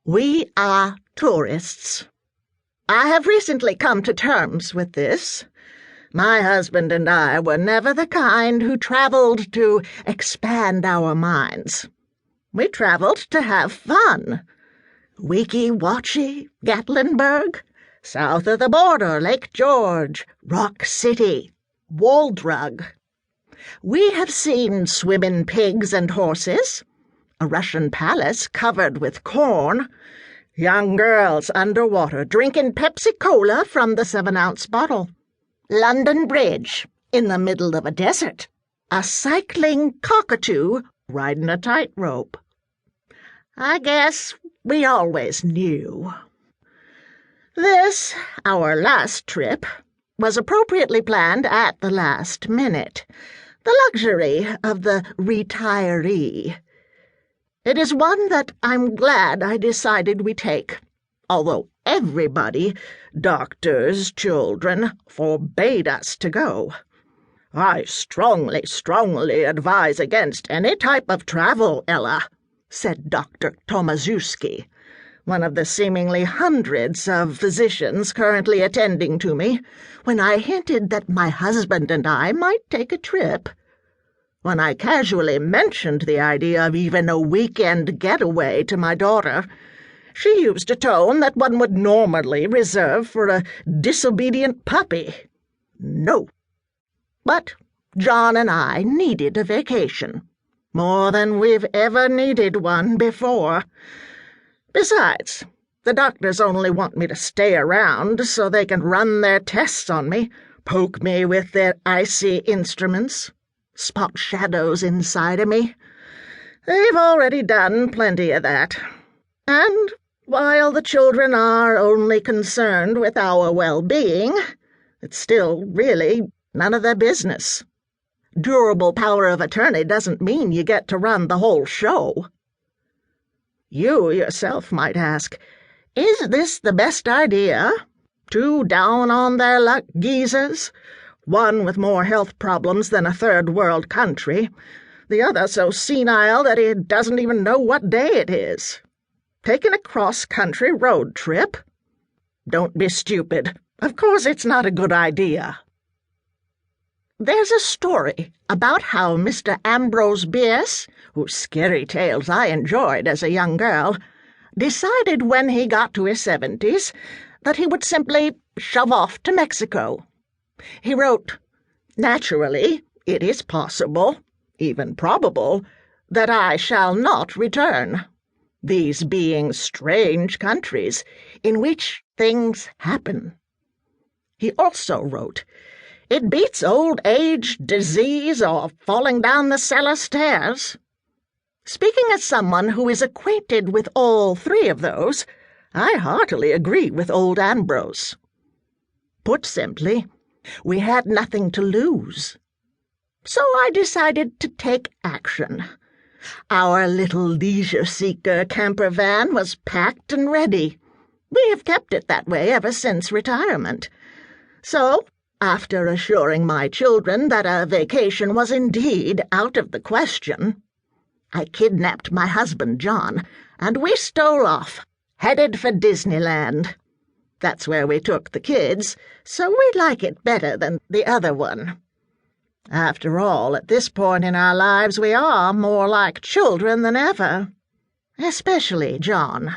We are tourists. I have recently come to terms with this. My husband and I were never the kind who traveled to expand our minds. We traveled to have fun. Weeki-Wachee, Gatlinburg, south of the border, Lake George, Rock City, Waldrug. We have seen swimming pigs and horses, a Russian palace covered with corn, young girls underwater drinking Pepsi-Cola from the 7-ounce bottle, London Bridge in the middle of a desert, a cycling cockatoo riding a tightrope. I guess we always knew. This, our last trip, was appropriately planned at the last minute, the luxury of the retiree. It is one that I'm glad I decided we take, although everybody, doctors, children, forbade us to go. I strongly advise against any type of travel, Ella, said Dr. Tomaszewski, one of the seemingly hundreds of physicians currently attending to me, when I hinted that my husband and I might take a trip. When I casually mentioned the idea of even a weekend getaway to my daughter, she used a tone that one would normally reserve for a disobedient puppy. No. But John and I needed a vacation, more than we've ever needed one before. Besides, the doctors only want me to stay around so they can run their tests on me, poke me with their icy instruments, spot shadows inside of me. They've already done plenty of that. And while the children are only concerned with our well-being, it's still really none of their business. Durable power of attorney doesn't mean you get to run the whole show. You yourself might ask, is this the best idea? 2 down-on-their-luck geezers, one with more health problems than a third-world country, the other so senile that he doesn't even know what day it is. Taking a cross-country road trip? Don't be stupid. Of course it's not a good idea. There's a story about how Mr. Ambrose Bierce, whose scary tales I enjoyed as a young girl, decided when he got to his 70s that he would simply shove off to Mexico. He wrote, "Naturally, it is possible, even probable, that I shall not return, these being strange countries in which things happen." He also wrote, "It beats old age, disease, or falling down the cellar stairs." Speaking as someone who is acquainted with all 3 of those, I heartily agree with old Ambrose. Put simply, we had nothing to lose. So I decided to take action. Our little leisure-seeker camper van was packed and ready. We have kept it that way ever since retirement. So, after assuring my children that a vacation was indeed out of the question, I kidnapped my husband, John, and we stole off, headed for Disneyland. That's where we took the kids, so we like it better than the other one. After all, at this point in our lives we are more like children than ever. Especially John.